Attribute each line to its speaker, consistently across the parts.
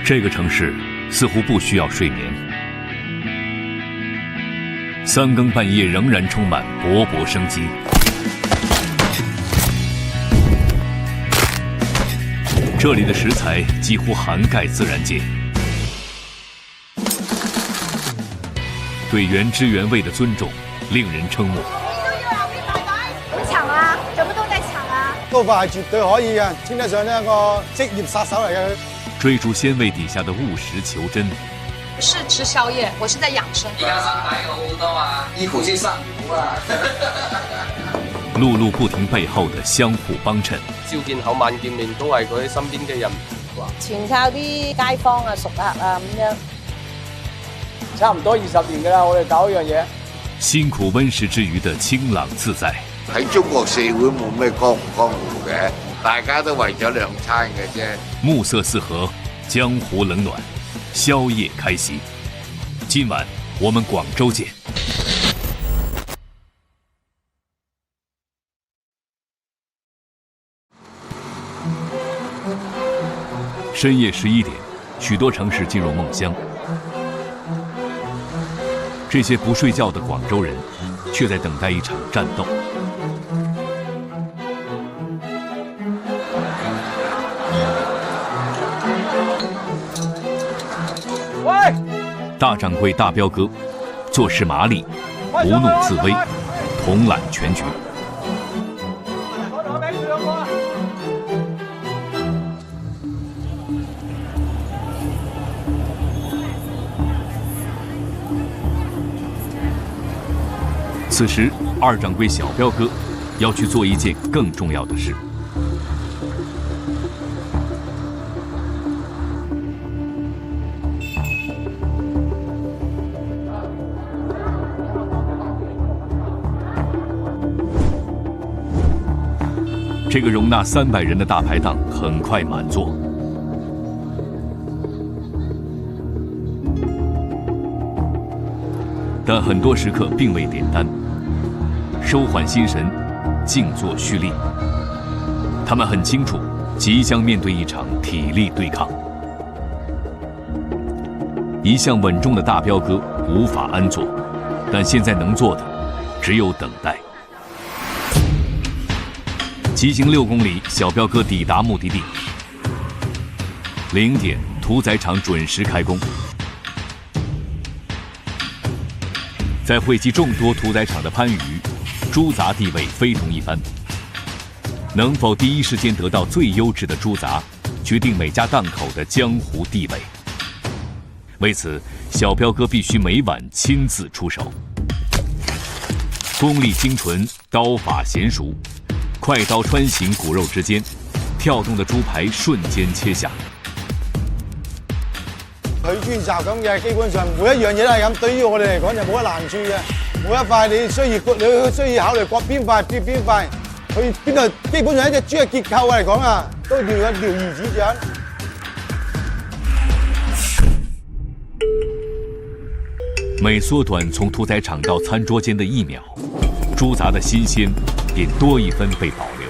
Speaker 1: 这个城市似乎不需要睡眠，三更半夜仍然充满勃勃生机。这里的食材几乎涵盖自然界，对原汁原味的尊重令人瞠目。
Speaker 2: 搶啊，什麼都在搶啊！
Speaker 3: 刀法係絕對可以嘅，稱得上一個職業殺手嚟嘅。
Speaker 1: 追逐鮮味底下的務實求真。
Speaker 4: 不是吃宵夜，我是在養生。
Speaker 5: 而家身體好多啊，醫苦先生苦啊。
Speaker 1: 碌碌不停背後的相互幫襯。
Speaker 6: 朝見口晚見面，都係佢身邊嘅人。
Speaker 7: 全靠啲街坊啊、熟客啊咁樣。
Speaker 3: 差唔多20年㗎啦，我哋搞一樣嘢。
Speaker 1: 辛苦溫食之餘的清朗自在。
Speaker 8: 喺中國社會冇咩江湖嘅，大家都為咗兩餐嘅啫。
Speaker 1: 暮色四合，江湖冷暖，宵夜開席。今晚我們廣州見。深夜11點，許多城市進入夢鄉。這些不睡覺的廣州人，卻在等待一場戰鬥。
Speaker 3: 喂！
Speaker 1: 大掌櫃大彪哥，做事麻利，不怒自威，統攬全局。此时，二掌柜小彪哥要去做一件更重要的事。这个容纳300人的大排档很快满座。但很多食客并未点单，收缓心神，静坐蓄力。他们很清楚，即将面对一场体力对抗。一向稳重的大彪哥无法安坐，但现在能做的只有等待。骑行6公里，小彪哥抵达目的地。0点，屠宰场准时开工。在汇集众多屠宰场的番禺，猪杂地位非同一般。能否第一时间得到最优质的猪杂，决定每家档口的江湖地位。为此，小彪哥必须每晚亲自出手，功力精纯，刀法娴熟，快刀穿行骨肉之间，跳動的豬排瞬間切下。
Speaker 3: 佢專集咁嘅，基本上每一樣嘢都係咁。對於我哋嚟講就冇乜難處嘅。每一塊你需要考慮割邊塊切邊塊，佢邊度基本上一隻豬嘅結構嚟講啊，都要一條魚子醬。
Speaker 1: 每縮短從屠宰場到餐桌間的1秒，豬雜的新鮮便多1分被保留。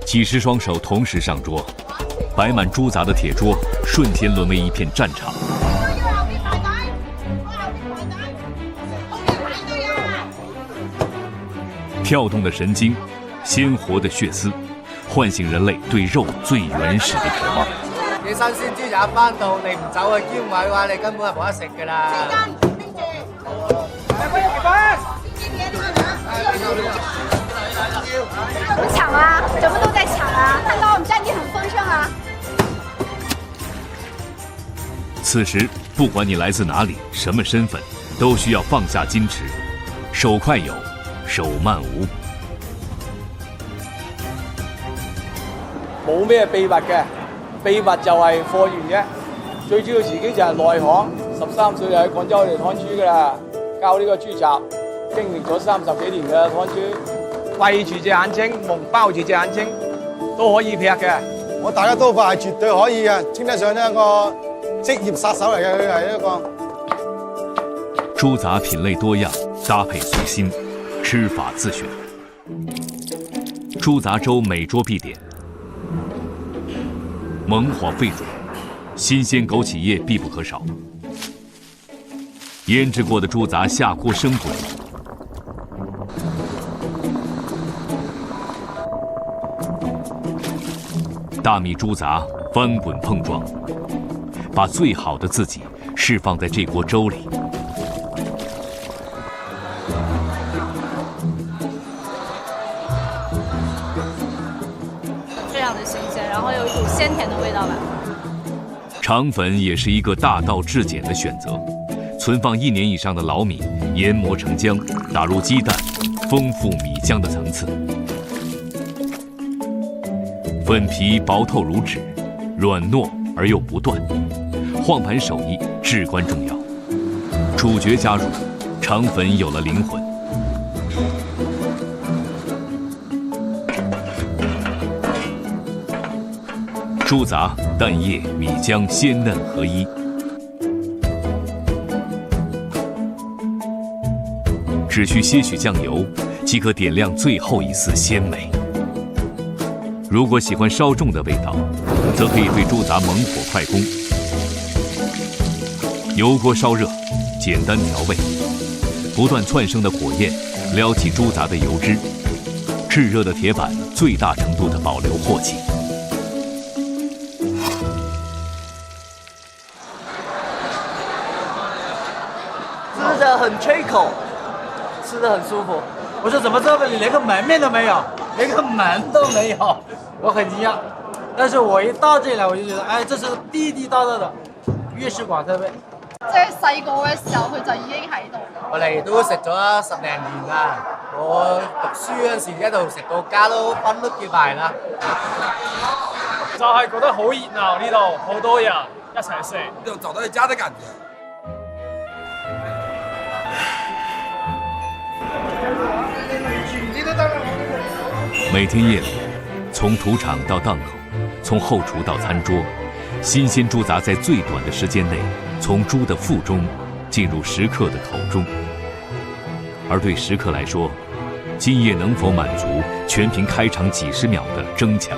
Speaker 1: 几十双手同时上桌，摆满猪杂的铁桌瞬间沦为一片战场。跳动的神經，鮮活的血絲，喚醒人類對肉最原始的渴望。
Speaker 9: 你新鮮豬雜翻到，你唔走去兼位嘅話，你根本係冇得食㗎啦。
Speaker 2: 搶啊，什麼都在搶啊！看到我們佔地很豐盛啊。
Speaker 1: 此時，不管你來自哪裡，什麼身份，都需要放下矜持，手快有，手慢無。
Speaker 3: 冇咩秘密嘅，秘密就係貨源啫。最主要自己就係內行，13歲就喺廣州嚟劏豬㗎啦，教呢個豬雜。
Speaker 9: 經歷咗30幾年嘅看豬，閉住隻眼睛，蒙包住隻眼睛都可以劈嘅。
Speaker 3: 我大家都話係絕對可以嘅，稱得上一個職業殺手嚟嘅，佢係一個。
Speaker 1: 豬雜品類多樣，搭配隨心，吃法自選。豬雜粥每桌必點，猛火沸煮，新鮮枸杞葉必不可少。醃製過的豬雜下鍋生滾，大米豬雜翻滾碰撞，把最好的自己釋放在這鍋粥裡。
Speaker 2: 非常的新鮮，然後有一股鮮甜的味道吧。
Speaker 1: 腸粉也是一個大道至簡的選擇。存放1年以上的老米研磨成漿，打入雞蛋，豐富米漿的層次。粉皮薄透如紙，軟糯而又不斷，晃盤手藝至關重要。主角加入，腸粉有了靈魂。豬雜、蛋液、米漿鮮嫩合一。只需些許醬油，即可點亮最後一絲鮮美。如果喜歡稍重的味道，則可以對豬雜猛火快攻。油鍋燒熱，簡單調味，不斷竄升的火焰撩起豬雜的油脂，炙熱的鐵板最大程度的保留鑊氣。
Speaker 9: 吃得很脆口。吃得很舒服，我说怎么这里连个门面都没有，连个门都没有，我很驚訝。但是我一到這裡來，我就覺得，哎，這是地地道道的粵式廣州味。
Speaker 2: 即係細個嘅時候，佢就已經喺度。
Speaker 9: 我嚟都食咗10零年啦，我讀書嗰陣時一路食到家都分都結埋啦。
Speaker 10: 就係覺得好熱鬧呢度，好多人一齊食，
Speaker 5: 有找到家的感覺。
Speaker 1: 每天夜里，從屠場到檔口，從後廚到餐桌，新鮮豬雜在最短的時間內，從豬的腹中進入食客的口中。而對食客來說，今夜能否滿足，全憑開場幾十秒的爭搶。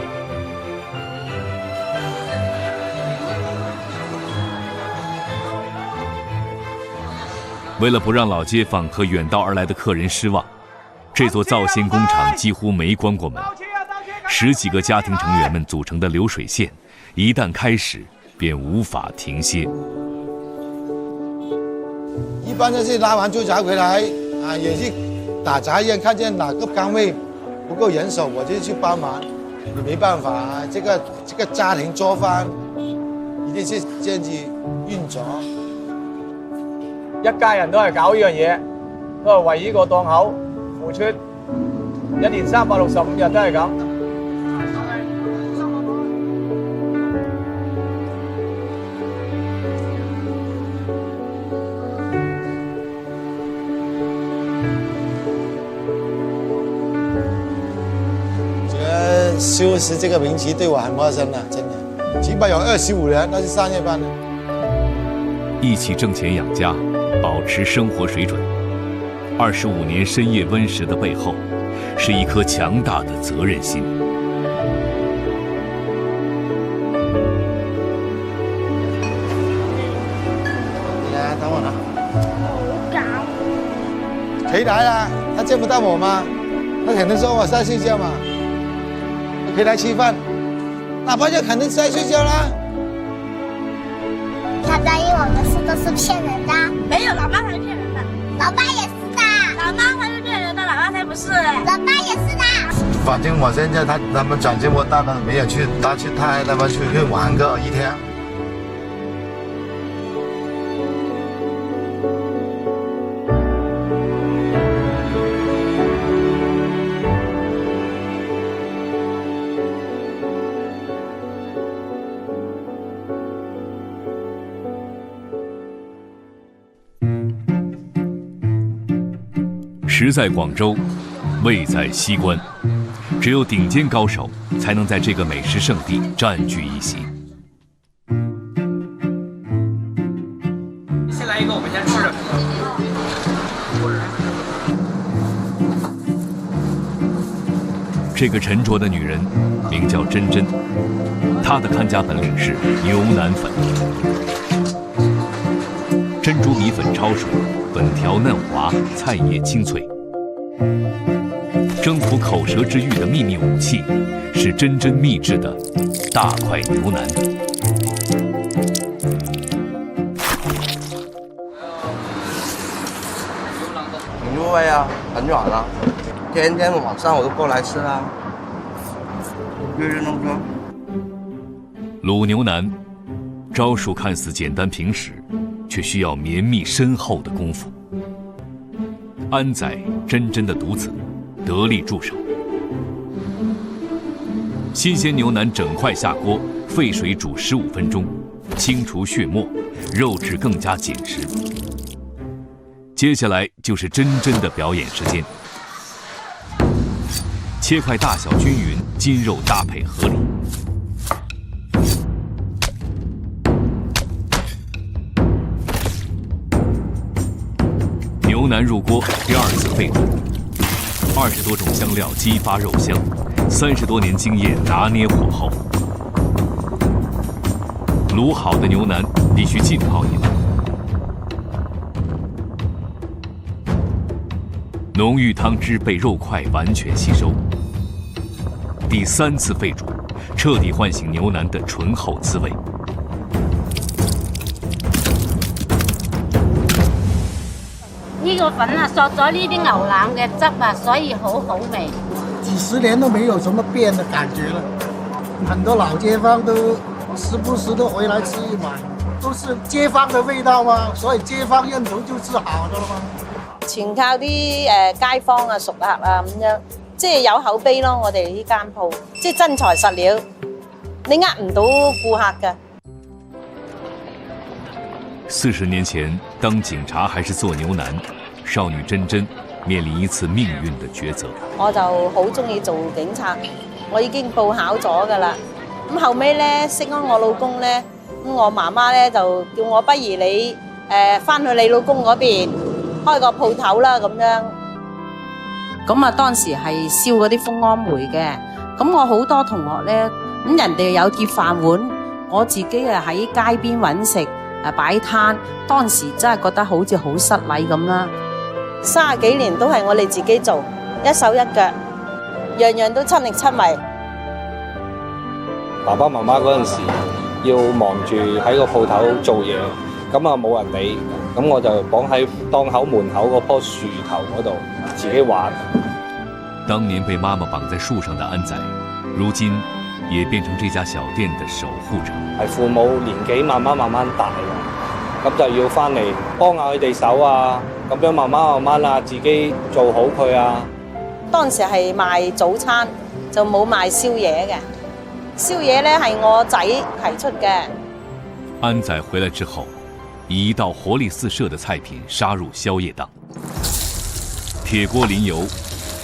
Speaker 1: 為了不讓老街坊和遠道而來的客人失望，這座造鮮工廠幾乎沒關過門，10幾個家庭成員們組成的流水線，一旦開始便無法停歇。
Speaker 3: 一般就是拉完豬雜回來啊，也是打雜人看見哪個崗位不夠人手，我就去幫忙，也沒辦法啊。這個家庭做飯一定是這樣子運作。
Speaker 9: 一家人都係搞呢樣嘢，都係為呢個檔口付出，1年365日都係咁。
Speaker 3: 覺得修食這個名詞對我很陌生了，真的，起碼有25年，那是上夜班的。
Speaker 1: 一起掙錢養家，保持生活水準。25年深夜溫食的背後，是一顆強大的責任心。
Speaker 3: 來，等我拿。誰來了？他見不到我嗎？他可能說我在睡覺嘛。可以來吃飯，老婆就肯定是在睡覺啦。
Speaker 11: 他答應我的事都是騙人的，
Speaker 2: 沒有，老媽才是騙人的，
Speaker 11: 老爸也是的，
Speaker 2: 老媽才是騙人的，老爸才不是，
Speaker 11: 老爸也是的。
Speaker 12: 反正我現在他們轉接我大的沒有去，他去他們出去玩個1天。
Speaker 1: 食在广州，味在西关，只有顶尖高手才能在这个美食圣地占据一席。
Speaker 10: 先来一个，我们先吃。
Speaker 1: 这个沉着的女人名叫珍珍，她的看家本领是牛腩粉。珍珠米粉焯水，粉条嫩滑，菜叶清脆。征服口舌之欲的秘密武器是珍珍秘制的大块牛腩。
Speaker 13: 很入味啊，很软啊，天天晚上我都过来吃啊，日日弄哥。
Speaker 1: 卤牛腩，招数看似简单平实，却需要绵密深厚的功夫。安仔珍珍的独子，得力助手。新鲜牛腩整块下锅，沸水煮15分钟，清除血沫，肉质更加紧实。接下来就是珍珍的表演时间。切块大小均匀，筋肉搭配合理。牛腩入锅，第2次沸煮，20多种香料激发肉香，30多年经验拿捏火候。卤好的牛腩必须浸泡一晚，浓郁汤汁被肉块完全吸收。第3次沸煮，彻底唤醒牛腩的醇厚滋味。
Speaker 14: 呢個粉啊，索咗呢啲牛腩嘅汁啊，所以好好味。
Speaker 9: 幾十年都沒有什麼變的感覺了，很多老街坊都時不時都回來吃一碗，都是街坊的味道嘛，所以街坊認同就是好的了嘛。
Speaker 7: 全靠啲街坊啊、熟客啊咁樣，即係有口碑咯。我哋呢間鋪即係真材實料，你呃唔到顧客㗎。
Speaker 1: 40年前，當警察還是做牛腩，少女珍珍面臨一次命運的抉擇。
Speaker 7: 我就好中意做警察，我已經報考咗㗎啦。咁後尾咧識咗我老公咧，咁我媽媽咧就叫我不如你翻去你老公嗰邊開個鋪頭啦咁樣。咁啊當時係燒嗰啲蜂胺煤嘅，咁我好多同學咧，咁人哋有鐵飯碗，我自己啊喺街邊揾食。擺攤，當時真係覺得好似好失禮咁啦。30幾年都係我哋自己做，一手一腳，樣樣都親力親為。
Speaker 6: 爸爸媽媽嗰陣時要忙住喺個鋪頭做嘢，咁啊冇人理，咁我就綁喺檔口門口嗰棵樹頭嗰度自己玩。
Speaker 1: 當年被媽媽綁在樹上的安仔，如今也變成這家小店的守護者。
Speaker 6: 係父母年紀慢慢大，咁就要翻嚟幫下佢哋手啊，咁樣慢慢啊，自己做好佢啊。
Speaker 7: 當時係賣早餐，就冇賣宵夜嘅。宵夜呢係我仔提出嘅。
Speaker 1: 安仔回來之後，以一道活力四射的菜品殺入宵夜檔。鐵鍋淋油，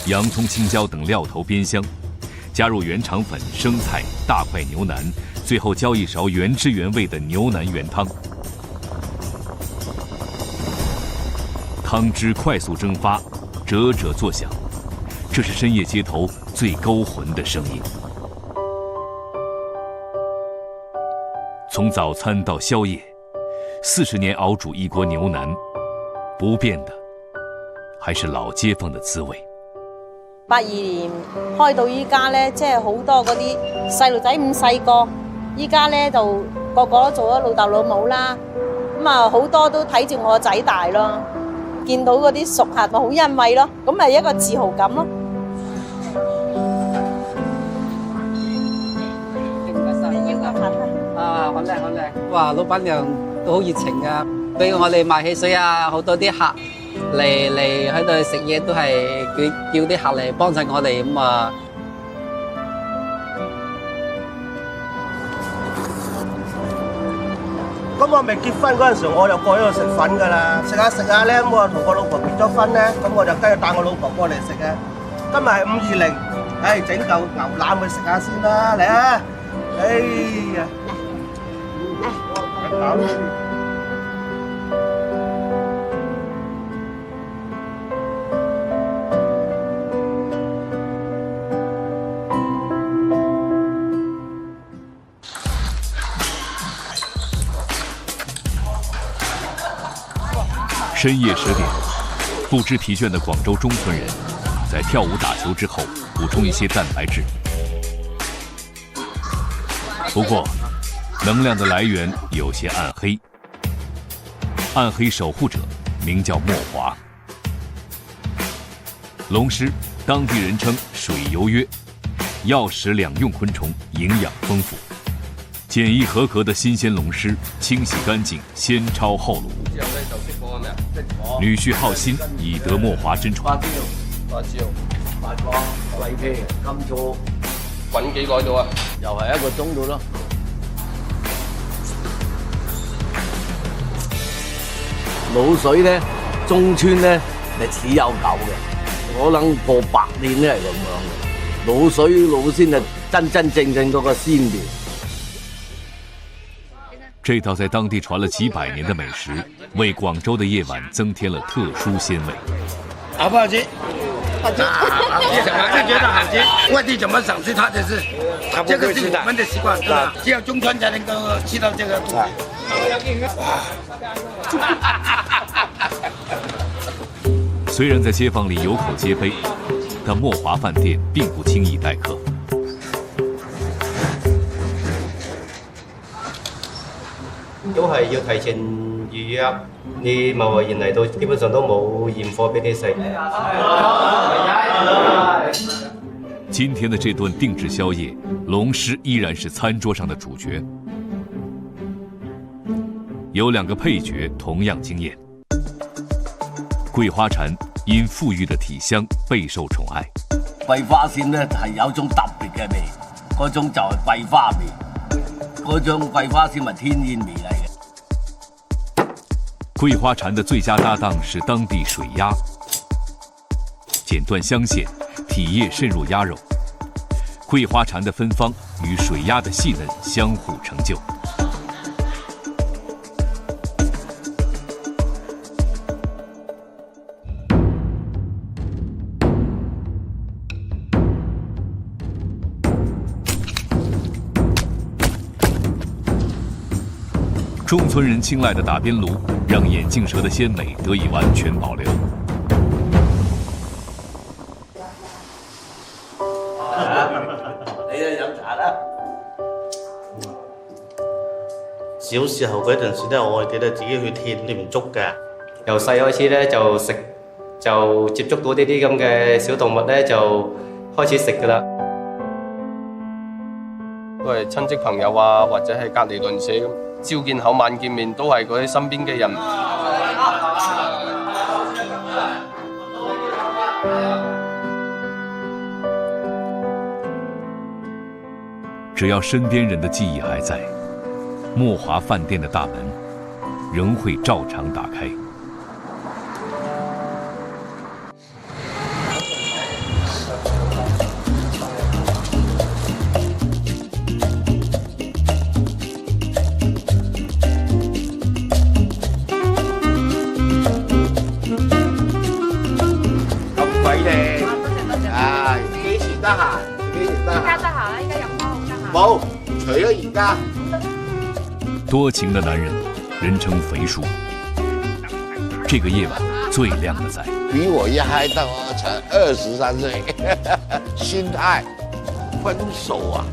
Speaker 1: 洋蔥、青椒等料頭煸香，加入原腸粉、生菜、大塊牛腩，最後澆一勺原汁原味的牛腩原湯。湯汁快速蒸發，嘖嘖作響，這是深夜街頭最勾魂的聲音。從早餐到宵夜，40年熬煮一鍋牛腩，不變的還是老街坊的滋味。
Speaker 7: 82年開到依家呢，即係好多嗰啲細路仔咁細個，依家呢就個個都做咗老豆老母啦。咁啊好多都睇住我個仔大咯，見到嗰啲熟客咪好欣慰咯，咁咪一個自豪感咯。
Speaker 15: 啊，好靚好靚！哇，老闆娘都好熱情啊，俾我哋賣汽水啊，好多啲客嚟喺度食嘢都係叫啲客嚟幫襯我哋咁啊。
Speaker 9: 咁
Speaker 13: 我未結婚嗰陣時，我就過咗去食粉㗎啦，食下咧，咁我同我老婆結咗婚咧，咁我就跟住帶我老婆過嚟食嘅。今日係520，整嚿牛腩去食下先啦，嚟啊！哎呀，
Speaker 1: 深夜10点，不知疲倦的广州中村人，在跳舞打球之后补充一些蛋白质。不过，能量的来源有些暗黑。暗黑守护者名叫莫华，龙狮，当地人称水游约，药食两用昆虫，营养丰富。检疫合格的新鲜龙狮，清洗干淨，先焯後滷。女婿浩鑫以得莫華真傳。
Speaker 16: 花椒、八角、桂皮、甘醋，滾幾耐度啊？又係1個鐘度咯。滷水咧，中村咧歷史悠久嘅，可能過100年咧係咁樣嘅。滷水滷先係真正嗰個鮮味。
Speaker 1: 这道在当地传了几百年的美食，为广州的夜晚增添了特殊鲜味。
Speaker 16: 好不好吃？好吃。就觉得好吃。外地怎么赏识它的是？这个是我们的习惯，是吧？只有中川才能够吃到这个东西。
Speaker 1: 虽然在街坊里有口皆碑，但莫华饭店并不轻易待客。
Speaker 17: 都係要提前預約，你貿貿然嚟到，基本上都冇現貨俾你食。
Speaker 1: 今天的这顿定制宵夜，龙狮依然是餐桌上的主角。有2个配角同样惊艳。桂花蝉因馥郁的體香備受寵愛。
Speaker 16: 桂花鮮咧係有種特別嘅味，嗰種就係桂花味。嗰種桂花鮮係天然味嚟嘅。
Speaker 1: 桂花蝉的最佳搭檔是當地水鴨，剪斷香線，體液滲入鴨肉，桂花蝉的芬芳與水鴨的細嫩相互成就。中村人青睐的打邊爐，讓眼鏡蛇的鮮美得以完全保留。
Speaker 16: 你去飲茶啦。小時候嗰陣時咧，我記得自己去田裏面捉嘅。
Speaker 17: 由細開始咧就接觸到呢啲咁嘅小動物咧，就開始食㗎啦。
Speaker 18: 都係親戚朋友啊，或者係隔離鄰舍咁。朝見口晚見面，都係嗰啲身邊嘅人。
Speaker 1: 只要身邊人的記憶還在，莫華飯店的大門仍會照常打開。
Speaker 8: 冇，除咗而家。
Speaker 1: 多情的男人，人稱肥叔。這個夜晚最靚的仔，
Speaker 8: 比我一嗨到才23歲，心態分手啊，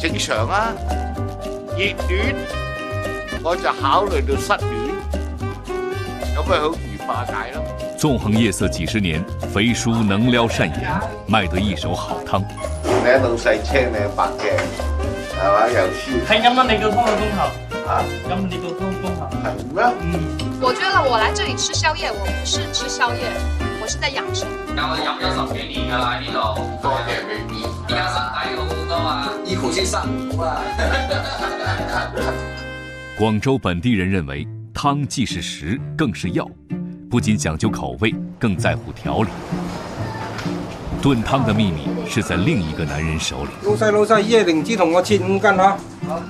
Speaker 8: 正常啊。熱戀我就考慮到失戀，咁咪好易化解咯。
Speaker 1: 縱橫夜色幾十年，肥叔能撩善言，賣得一手好湯。
Speaker 8: 你老細青你白嘅，係嘛？又燒。
Speaker 10: 係咁啊！你個湯嘅功效啊？咁你個湯功效
Speaker 8: 係咩？
Speaker 4: 我覺得我來這裡吃宵夜，我不是吃宵夜，我是在養生。
Speaker 5: 我飲咗10幾年㗎啦呢度，多謝你。而家身體好多啊，依苦先生啊。
Speaker 1: 广州本地人认为，汤既是食，更是药，不仅讲究口味，更在乎调理。炖汤的秘密是在另一个男人手里。
Speaker 19: 老細，椰靈芝同我切5斤嚇。好。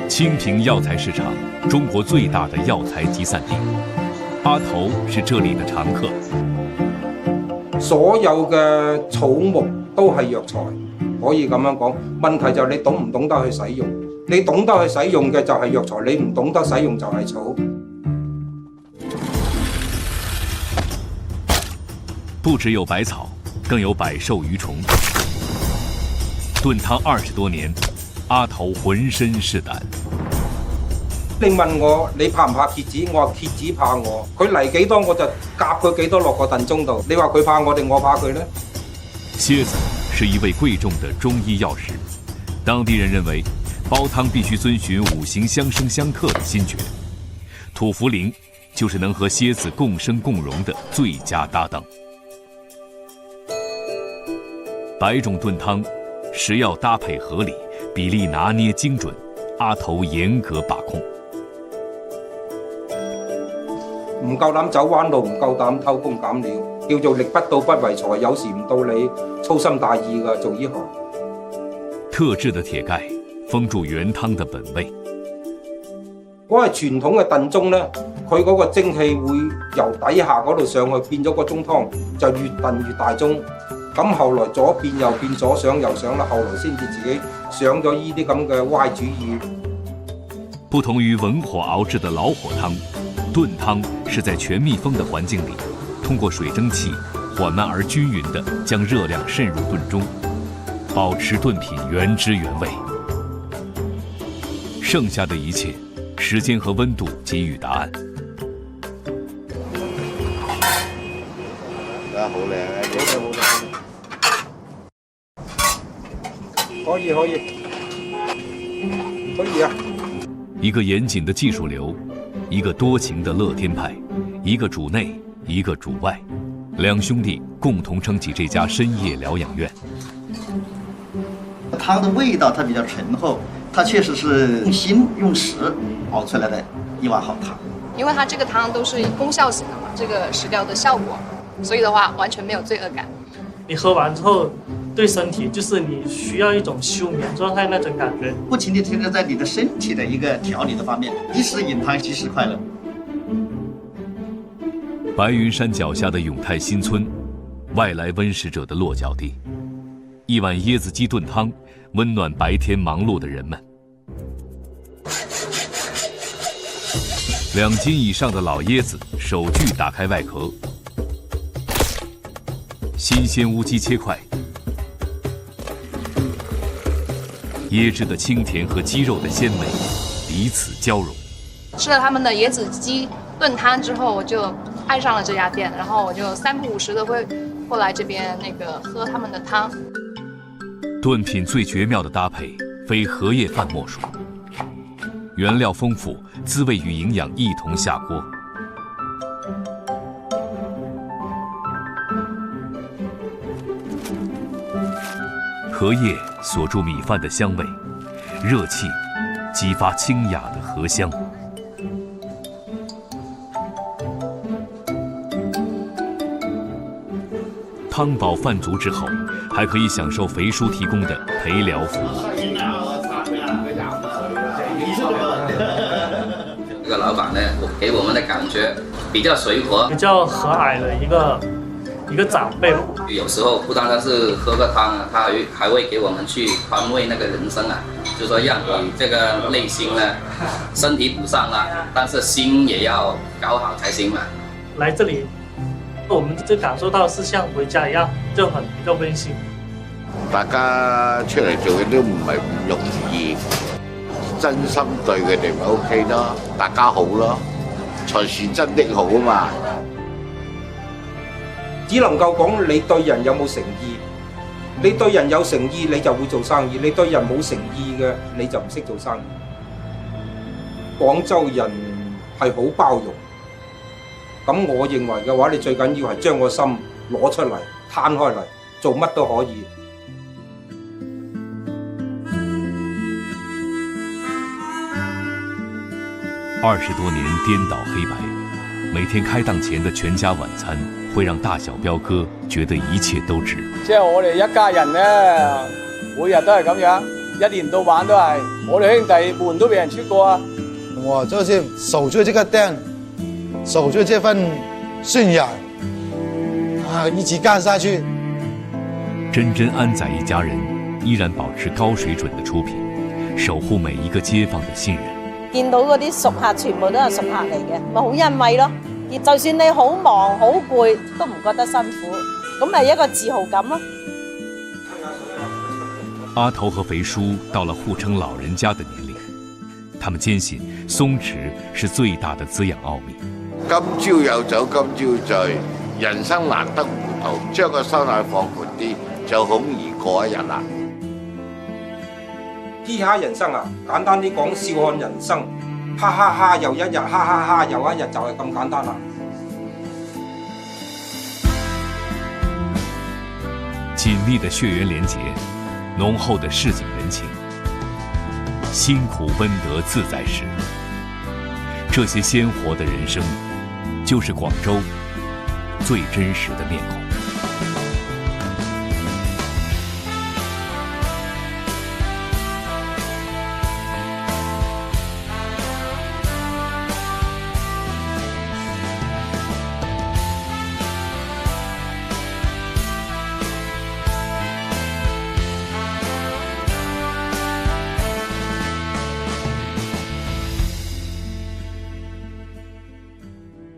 Speaker 1: 清平药材市场，中国最大的药材集散地。阿头是这里的常客。
Speaker 19: 所有嘅草木都係藥材，可以咁樣講。問題就係你懂唔懂得去使用。你懂得去使用嘅就係藥材，你唔懂得使用就係草。
Speaker 1: 不只有百草，更有百兽鱼虫。炖汤20多年，阿頭渾身是膽。
Speaker 19: 你問我你怕唔怕蝎子？我話蝎子怕我，佢嚟幾多我就夾佢幾多落個燉盅度。你話佢怕我定我怕佢呢？
Speaker 1: 蝎子是一味貴重的中醫藥食，當地人認為煲湯必須遵循5行相生相克的心訣，土茯苓就是能和蝎子共生共榮的最佳搭檔。百種燉湯，食藥搭配合理，比例拿捏精準，阿頭嚴格把控。
Speaker 19: 唔夠膽走彎路，唔夠膽偷工減料，叫做力不到不為財。有時唔到你粗心大意㗎，做呢行。
Speaker 1: 特製的鐵蓋封住原湯的本味。
Speaker 19: 嗰係傳統嘅燉盅咧，佢嗰個蒸氣會由底下嗰度上去，變咗個盅湯就越燉越大盅。咁後來左變右變，左上右上啦，後來先至自己上咗呢啲咁嘅歪主意。
Speaker 1: 不同於文火熬製的老火湯，燉湯是在全密封的環境裡，通過水蒸氣緩慢而均勻地將熱量滲入燉中，保持燉品原汁原味。剩下的一切，時間和溫度給予答案。
Speaker 8: 而家好靚嘅，好靚。
Speaker 19: 可以啊！
Speaker 1: 一個嚴謹的技術流，一個多情的樂天派，一個主內，一個主外，兩兄弟共同撐起這家深夜療養院。
Speaker 20: 湯的味道它比較醇厚，它確實是用心用時熬出來的一碗好湯。
Speaker 4: 因為它這個湯都是功效型的嘛，這個食療的效果，所以的話完全沒有罪惡感。
Speaker 10: 你喝完之後，對身體就是你需要一種休眠狀態那種感覺，
Speaker 20: 不停地停留在你的身體的一個調理的方面，及時飲湯，及時快樂。
Speaker 1: 白雲山腳下的永泰新村，外來溫食者的落腳地。一碗椰子雞燉湯，溫暖白天忙碌的人們。2斤以上的老椰子，手鋸打開外殼，新鮮烏雞切塊。椰汁的清甜和雞肉的鮮美彼此交融。
Speaker 4: 吃了他們的椰子雞燉湯之後，我就愛上了這家店，然後我就3不5時的會過來這邊喝他們的湯。
Speaker 1: 燉品最絕妙的搭配，非荷葉飯莫屬。原料豐富，滋味與營養一同下鍋。荷葉鎖住米飯的香味，熱氣激發清雅的荷香。湯飽飯足之後，還可以享受肥叔提供的陪聊服務。
Speaker 5: 這個老闆呢，給我們的感覺比較隨和，
Speaker 10: 比較和藹的一個長輩。
Speaker 5: 有時候不單單是喝個湯啊，他還會給我們去寬慰那個人生啊，就說讓你這個內心呢，身體不上啦，但是心也要搞好才行嘛。
Speaker 10: 來這裡，我們就感受到是像回家一樣，就比較溫馨。
Speaker 8: 大家出嚟做嘅都唔係咁容易，真心對佢哋咪 OK 咯，大家好咯，才是真的好啊嘛。
Speaker 19: 只能夠講你對人有冇誠意，你對人有誠意，你就會做生意；你對人冇誠意嘅，你就唔識做生意。廣州人係好包容，咁我認為嘅話，你最緊要係將個心攞出嚟，攤開嚟，做乜都可以。
Speaker 1: 20多年顛倒黑白，每天開檔前的全家晚餐，會讓大小彪哥覺得一切都值。
Speaker 21: 即係我哋一家人咧，每日都係咁樣，一年到晚都係。我哋兄弟門都俾人出過啊！
Speaker 3: 我就是守住這個店，守住這份信仰，一起幹下去。
Speaker 1: 真真安仔一家人依然保持高水準的出品，守護每一個街坊的信任。
Speaker 7: 見到嗰啲熟客全部都係熟客嚟嘅，咪好欣慰咯。就算你好忙好攰，都唔覺得辛苦，咁咪一個自豪感咯。
Speaker 1: 阿頭和肥叔到了互稱老人家的年齡，他們堅信鬆弛是最大的滋養奧秘。
Speaker 8: 今朝有酒今朝醉，人生難得糊塗，將個心態放寬啲，就好易過一日啦。
Speaker 19: 嘻哈人生啊，簡單啲講，笑看人生，哈哈哈又一日，哈哈哈又一日，就係咁簡單啦。
Speaker 1: 緊密的血緣連結，濃厚的市井人情，辛苦溫得自在時，這些鮮活的人生，就是廣州最真實的面孔。